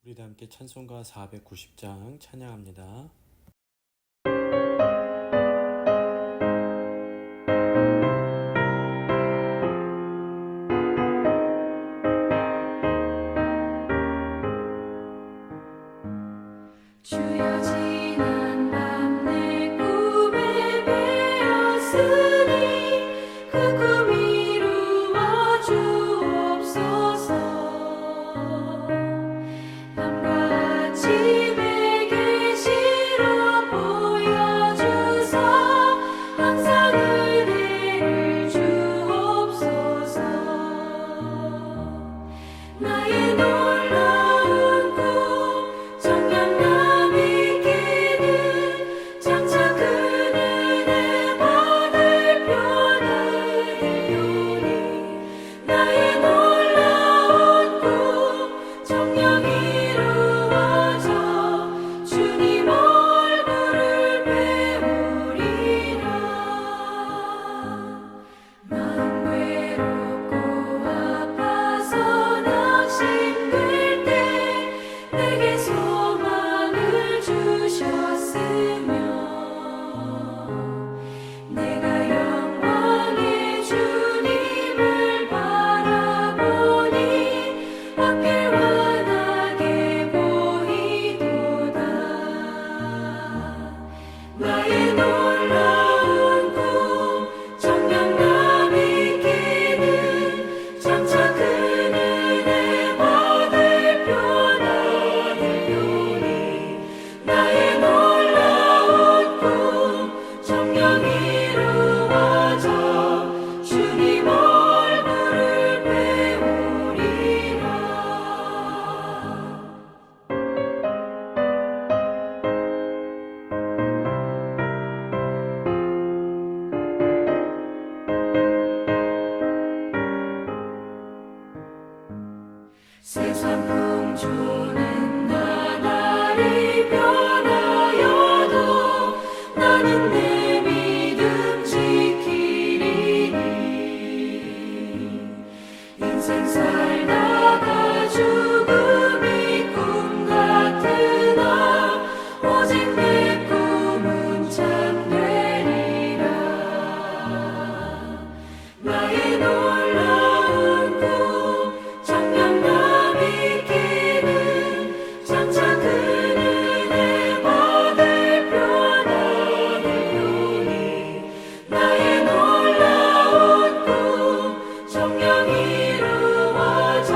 우리 다 함께 찬송가 490장 찬양합니다. 주여 지난 밤 내 꿈에 베었으니 그 꿈 이루어 주옵소서. 밤과 아침에 계시로 보여주사 항상 은혜를 주옵소서. 나의 놀라운 꿈 정녕 있기는 장차 그 은혜 받을 표를 들려오니 나의 놀라운 꿈 정녕 이루어져 주님 얼굴을 배우리라. 마음 외롭고 아파서 낙심될 때 내게 소망을 주셨으며 내가 영광의 주님을 바라보니 앞길 환하게 보이도다. 나의 놀라운 꿈 정녕 있기는 장차 그 은혜 받을 표나 들려오니 나의 놀라운 꿈 정녕 이루어져 주님 얼굴을 배우리라. 세상 풍조는 나날이 변하여도 나는 내 믿음 지키리니. 인생 살다가 죽음이 꿈 같으나 오직 내 꿈은 참되리라. 나의 놀라운 꿈 정녕 있기는 장차 그 은혜 받을 표나 들려오니 나의 놀라운 꿈 정녕 이루어져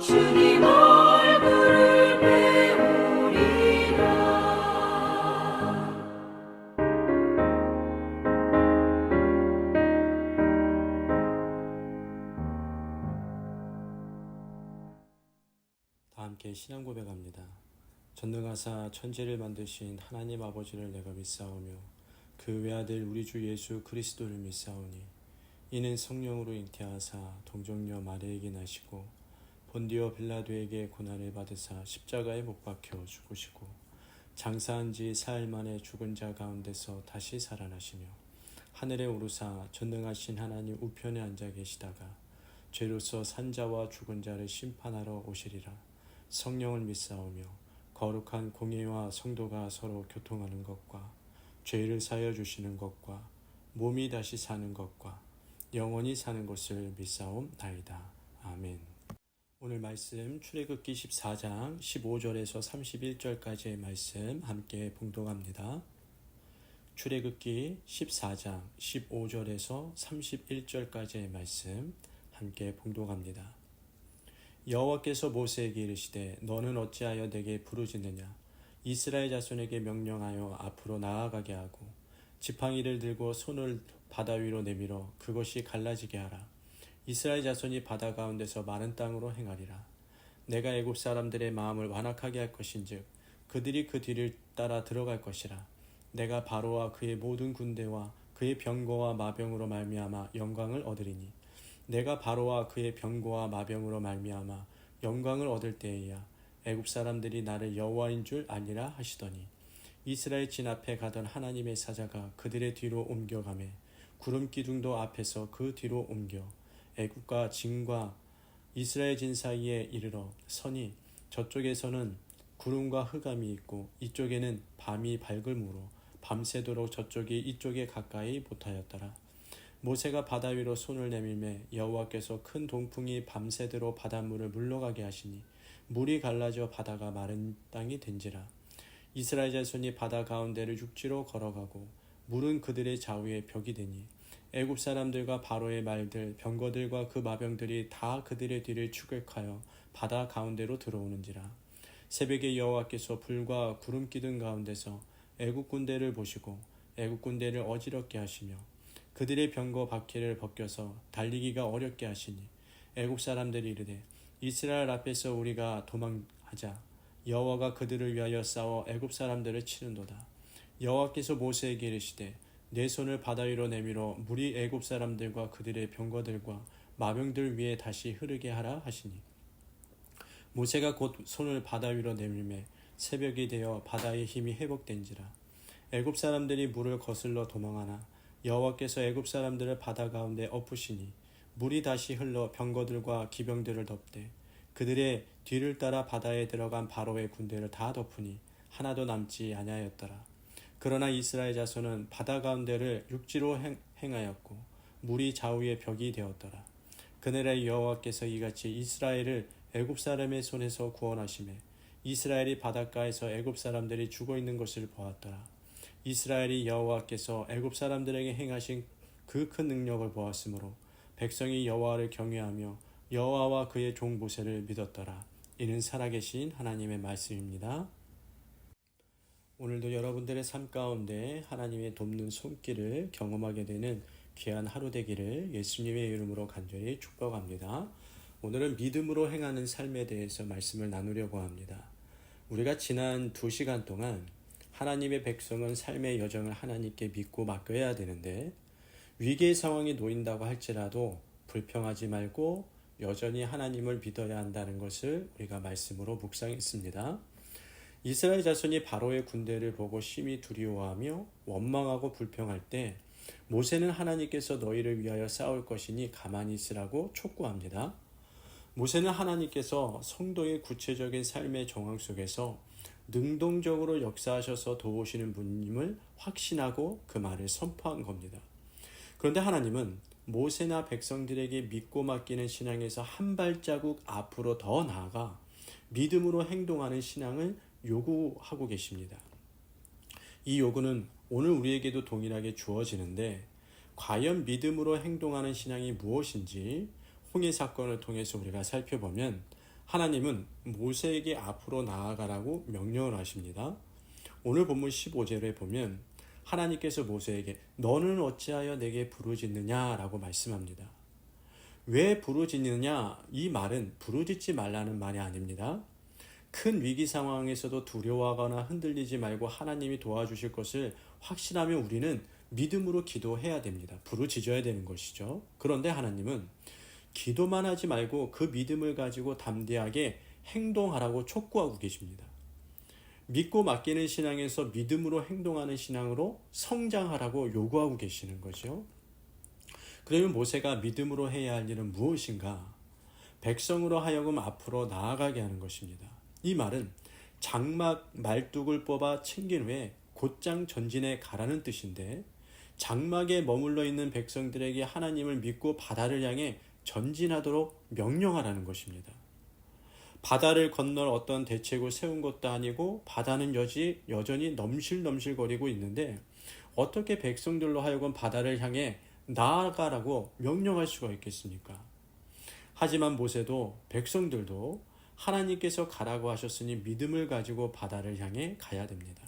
주님 얼굴을 배우리라. 다 함께 신앙 고백합니다. 전능하사 천지를 만드신 하나님 아버지를 내가 믿사오며 그 외아들 우리 주 예수 그리스도를 믿사오니 이는 성령으로 잉태하사 동정녀 마리아에게 나시고 본디오 빌라도에게 고난을 받으사 십자가에 못 박혀 죽으시고 장사한 지 사흘 만에 죽은 자 가운데서 다시 살아나시며 하늘에 오르사 전능하신 하나님 우편에 앉아 계시다가 죄로서 산 자와 죽은 자를 심판하러 오시리라. 성령을 믿사오며 거룩한 공예와 성도가 서로 교통하는 것과 죄를 사여 주시는 것과 몸이 다시 사는 것과 영원히 사는 것을 믿사옵나이다. 아멘. 오늘 말씀 출애굽기 14장 15절에서 31절까지의 말씀 함께 봉독합니다. 출애굽기 14장 15절에서 31절까지의 말씀 함께 봉독합니다. 여호와께서 모세에게 이르시되 너는 어찌하여 내게 부르짖느냐. 이스라엘 자손에게 명령하여 앞으로 나아가게 하고 지팡이를 들고 손을 바다 위로 내밀어 그것이 갈라지게 하라. 이스라엘 자손이 바다 가운데서 마른 땅으로 행하리라. 내가 애굽 사람들의 마음을 완악하게 할 것인즉 그들이 그 뒤를 따라 들어갈 것이라. 내가 바로와 그의 모든 군대와 그의 병거와 마병으로 말미암아 영광을 얻으리니 내가 바로와 그의 병거와 마병으로 말미암아 영광을 얻을 때에야 애굽 사람들이 나를 여호와인 줄 알리라 하시더니 이스라엘 진 앞에 가던 하나님의 사자가 그들의 뒤로 옮겨가매 구름 기둥도 앞에서 그 뒤로 옮겨 애굽과 진과 이스라엘 진 사이에 이르러 서니 저쪽에서는 구름과 흑암이 있고 이쪽에는 밤이 밝음으로 밤새도록 저쪽이 이쪽에 가까이 못하였더라. 모세가 바다 위로 손을 내밀매 여호와께서 큰 동풍이 밤새도록 바닷물을 물러가게 하시니 물이 갈라져 바다가 마른 땅이 된지라. 이스라엘 자손이 바다 가운데를 육지로 걸어가고 물은 그들의 좌우에 벽이 되니 애굽 사람들과 바로의 말들 병거들과 그 마병들이 다 그들의 뒤를 추격하여 바다 가운데로 들어오는지라. 새벽에 여호와께서 불과 구름 기둥 가운데서 애굽 군대를 보시고 애굽 군대를 어지럽게 하시며 그들의 병거 바퀴를 벗겨서 달리기가 어렵게 하시니 애굽 사람들이 이르되 이스라엘 앞에서 우리가 도망하자. 여호와가 그들을 위하여 싸워 애굽 사람들을 치는도다. 여호와께서 모세에게 이르시되 내 손을 바다 위로 내밀어 물이 애굽 사람들과 그들의 병거들과 마병들 위에 다시 흐르게 하라 하시니 모세가 곧 손을 바다 위로 내밀매 새벽이 되어 바다의 힘이 회복된지라. 애굽 사람들이 물을 거슬러 도망하나 여호와께서 애굽 사람들을 바다 가운데 엎으시니 물이 다시 흘러 병거들과 기병들을 덮되 그들의 뒤를 따라 바다에 들어간 바로의 군대를 다 덮으니 하나도 남지 아니하였더라. 그러나 이스라엘 자손은 바다 가운데를 육지로 행하였고 물이 좌우의 벽이 되었더라. 그날에 여호와께서 이같이 이스라엘을 애굽 사람의 손에서 구원하시매 이스라엘이 바닷가에서 애굽 사람들이 죽어 있는 것을 보았더라. 이스라엘이 여호와께서 애굽 사람들에게 행하신 그 큰 능력을 보았으므로 백성이 여호와를 경외하며 여호와와 그의 종 모세를 믿었더라. 이는 살아계신 하나님의 말씀입니다. 오늘도 여러분들의 삶 가운데 하나님의 돕는 손길을 경험하게 되는 귀한 하루 되기를 예수님의 이름으로 간절히 축복합니다. 오늘은 믿음으로 행하는 삶에 대해서 말씀을 나누려고 합니다. 우리가 지난 2시간 동안 하나님의 백성은 삶의 여정을 하나님께 믿고 맡겨야 되는데 위기의 상황이 놓인다고 할지라도 불평하지 말고 여전히 하나님을 믿어야 한다는 것을 우리가 말씀으로 묵상했습니다. 이스라엘 자손이 바로의 군대를 보고 심히 두려워하며 원망하고 불평할 때 모세는 하나님께서 너희를 위하여 싸울 것이니 가만히 있으라고 촉구합니다. 모세는 하나님께서 성도의 구체적인 삶의 정황 속에서 능동적으로 역사하셔서 도우시는 분임을 확신하고 그 말을 선포한 겁니다. 그런데 하나님은 모세나 백성들에게 믿고 맡기는 신앙에서 한 발자국 앞으로 더 나아가 믿음으로 행동하는 신앙을 요구하고 계십니다. 이 요구는 오늘 우리에게도 동일하게 주어지는데 과연 믿음으로 행동하는 신앙이 무엇인지 홍해 사건을 통해서 우리가 살펴보면 하나님은 모세에게 앞으로 나아가라고 명령을 하십니다. 오늘 본문 15절에 보면 하나님께서 모세에게 너는 어찌하여 내게 부르짖느냐 라고 말씀합니다. 왜 부르짖느냐? 이 말은 부르짖지 말라는 말이 아닙니다. 큰 위기 상황에서도 두려워하거나 흔들리지 말고 하나님이 도와주실 것을 확신하며 우리는 믿음으로 기도해야 됩니다. 부르짖어야 되는 것이죠. 그런데 하나님은 기도만 하지 말고 그 믿음을 가지고 담대하게 행동하라고 촉구하고 계십니다. 믿고 맡기는 신앙에서 믿음으로 행동하는 신앙으로 성장하라고 요구하고 계시는 거죠. 그러면 모세가 믿음으로 해야 할 일은 무엇인가? 백성으로 하여금 앞으로 나아가게 하는 것입니다. 이 말은 장막 말뚝을 뽑아 챙긴 후에 곧장 전진해 가라는 뜻인데 장막에 머물러 있는 백성들에게 하나님을 믿고 바다를 향해 전진하도록 명령하라는 것입니다. 바다를 건널 어떤 대책을 세운 것도 아니고 바다는 여전히 넘실넘실거리고 있는데 어떻게 백성들로 하여금 바다를 향해 나아가라고 명령할 수가 있겠습니까? 하지만 모세도 백성들도 하나님께서 가라고 하셨으니 믿음을 가지고 바다를 향해 가야 됩니다.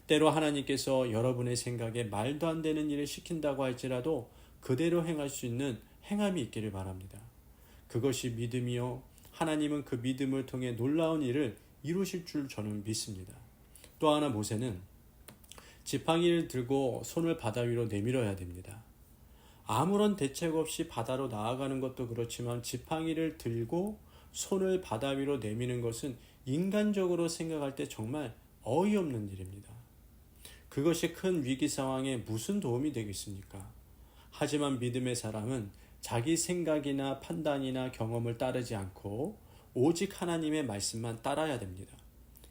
때로 하나님께서 여러분의 생각에 말도 안 되는 일을 시킨다고 할지라도 그대로 행할 수 있는 행함이 있기를 바랍니다. 그것이 믿음이요. 하나님은 그 믿음을 통해 놀라운 일을 이루실 줄 저는 믿습니다. 또 하나 모세는 지팡이를 들고 손을 바다 위로 내밀어야 됩니다. 아무런 대책 없이 바다로 나아가는 것도 그렇지만 지팡이를 들고 손을 바다 위로 내미는 것은 인간적으로 생각할 때 정말 어이없는 일입니다. 그것이 큰 위기 상황에 무슨 도움이 되겠습니까? 하지만 믿음의 사람은 자기 생각이나 판단이나 경험을 따르지 않고 오직 하나님의 말씀만 따라야 됩니다.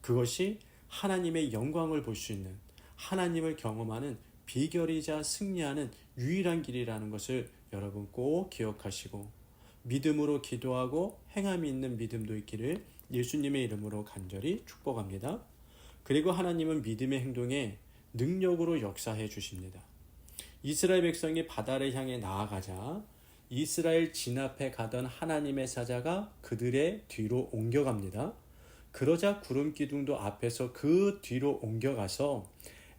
그것이 하나님의 영광을 볼 수 있는, 하나님을 경험하는 비결이자 승리하는 유일한 길이라는 것을 여러분 꼭 기억하시고, 믿음으로 기도하고 행함이 있는 믿음도 있기를 예수님의 이름으로 간절히 축복합니다. 그리고 하나님은 믿음의 행동에 능력으로 역사해 주십니다. 이스라엘 백성이 바다를 향해 나아가자 이스라엘 진앞에 가던 하나님의 사자가 그들의 뒤로 옮겨갑니다. 그러자 구름 기둥도 앞에서 그 뒤로 옮겨가서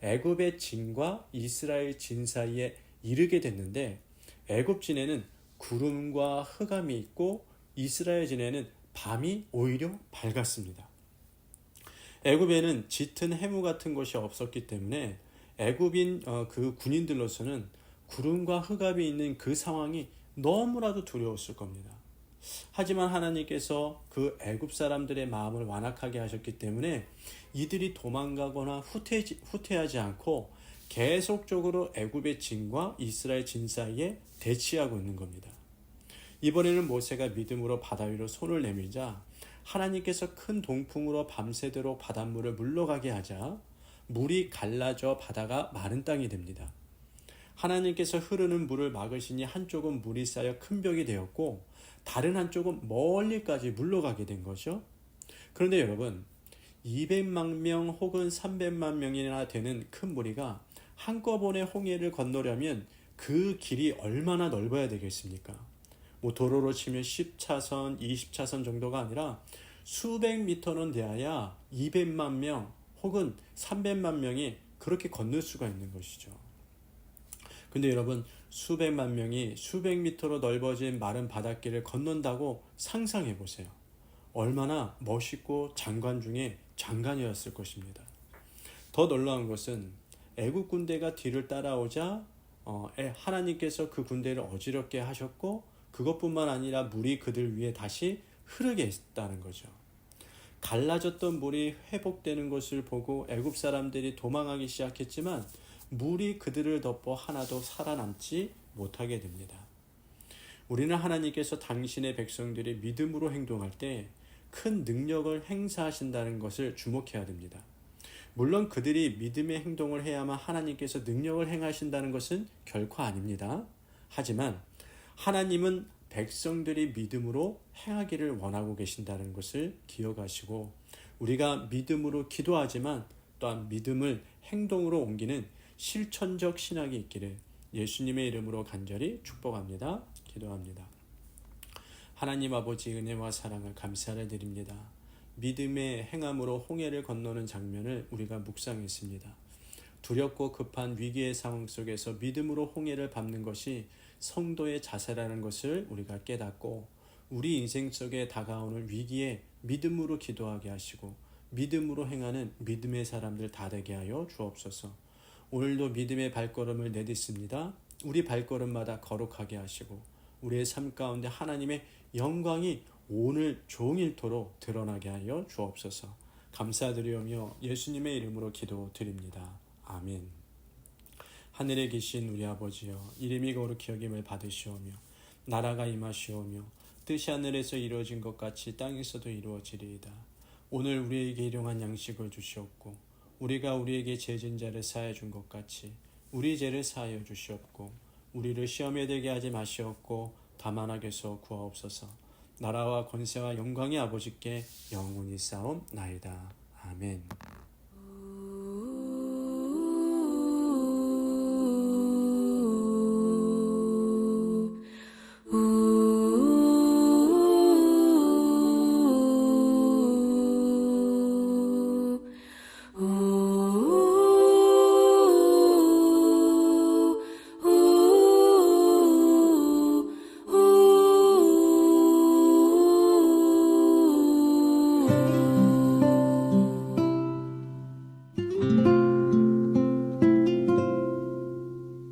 애굽의 진과 이스라엘 진 사이에 이르게 됐는데, 애굽 진에는 구름과 흑암이 있고 이스라엘 진에는 밤이 오히려 밝았습니다. 애굽에는 짙은 해무 같은 것이 없었기 때문에 애굽인 그 군인들로서는 구름과 흑암이 있는 그 상황이 너무나도 두려웠을 겁니다. 하지만 하나님께서 그 애굽 사람들의 마음을 완악하게 하셨기 때문에 이들이 도망가거나 후퇴하지 않고 계속적으로 애굽의 진과 이스라엘 진 사이에 대치하고 있는 겁니다. 이번에는 모세가 믿음으로 바다 위로 손을 내밀자 하나님께서 큰 동풍으로 밤새도록 바닷물을 물러가게 하자 물이 갈라져 바다가 마른 땅이 됩니다. 하나님께서 흐르는 물을 막으시니 한쪽은 물이 쌓여 큰 벽이 되었고 다른 한쪽은 멀리까지 물러가게 된 거죠. 그런데 여러분, 200만 명 혹은 300만 명이나 되는 큰 무리가 한꺼번에 홍해를 건너려면 그 길이 얼마나 넓어야 되겠습니까? 도로로 치면 10차선, 20차선 정도가 아니라 수백 미터는 돼야 200만 명 혹은 300만 명이 그렇게 건널 수가 있는 것이죠. 근데 여러분, 수백만 명이 수백 미터로 넓어진 마른 바닷길을 건넌다고 상상해 보세요. 얼마나 멋있고 장관 중에 장관이었을 것입니다. 더 놀라운 것은 애국 군대가 뒤를 따라오자 하나님께서 그 군대를 어지럽게 하셨고, 그것뿐만 아니라 물이 그들 위에 다시 흐르게 했다는 거죠. 갈라졌던 물이 회복되는 것을 보고 애굽 사람들이 도망하기 시작했지만 물이 그들을 덮어 하나도 살아남지 못하게 됩니다. 우리는 하나님께서 당신의 백성들이 믿음으로 행동할 때 큰 능력을 행사하신다는 것을 주목해야 됩니다. 물론 그들이 믿음의 행동을 해야만 하나님께서 능력을 행하신다는 것은 결코 아닙니다. 하지만 하나님은 백성들이 믿음으로 행하기를 원하고 계신다는 것을 기억하시고, 우리가 믿음으로 기도하지만 또한 믿음을 행동으로 옮기는 실천적 신학이 있기를 예수님의 이름으로 간절히 축복합니다. 기도합니다. 하나님 아버지, 은혜와 사랑을 감사를 드립니다. 믿음의 행함으로 홍해를 건너는 장면을 우리가 묵상했습니다. 두렵고 급한 위기의 상황 속에서 믿음으로 홍해를 밟는 것이 성도의 자세라는 것을 우리가 깨닫고, 우리 인생 속에 다가오는 위기에 믿음으로 기도하게 하시고 믿음으로 행하는 믿음의 사람들 다 되게 하여 주옵소서. 오늘도 믿음의 발걸음을 내딛습니다. 우리 발걸음마다 거룩하게 하시고 우리의 삶 가운데 하나님의 영광이 오늘 종일토록 드러나게 하여 주옵소서. 감사드리오며 예수님의 이름으로 기도드립니다. 아멘. 하늘에 계신 우리 아버지여, 이름이 거룩히 여김을 받으시오며 나라가 임하시오며 뜻이 하늘에서 이루어진 것 같이 땅에서도 이루어지리이다. 오늘 우리에게 일용할 양식을 주시옵고 우리가 우리에게 죄진 자를 사하여 준 것 같이 우리 죄를 사하여 주시옵고 우리를 시험에 들게 하지 마시옵고 다만 악에서 구하옵소서. 나라와 권세와 영광의 아버지께 영원히 싸움나이다. 아멘.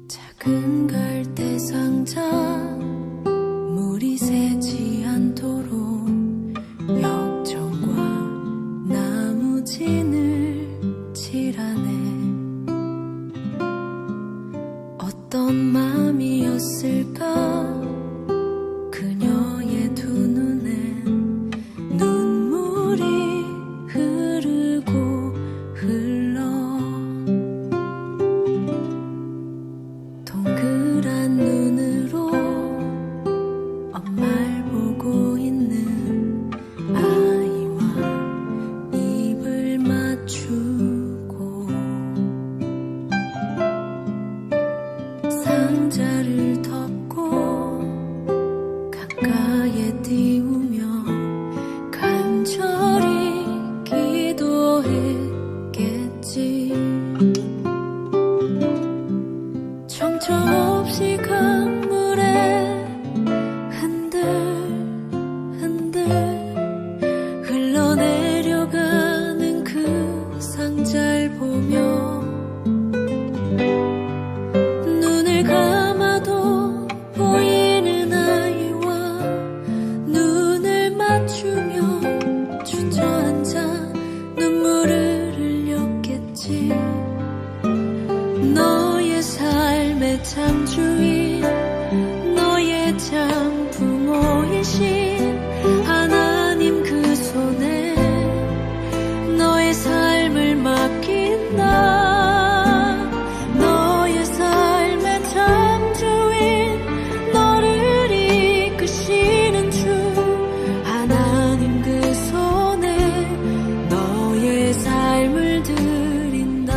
작은 갈대 상자 저리 기도했겠지. 정처 없이 강물에 흔들흔들 흘러내려가는 그 상자를 보며 눈을 감아도 보이는 아이와 눈을 맞추며 주저앉아 눈물을 흘렸겠지. 너의 삶의 참 주인, 너의 참 부모이신 하나님 그 손에 너의 삶을 맡긴다. 너의 삶의 참 주인, 너를 이끄시는 주 하나님 그 손에 너의 삶을 드린다.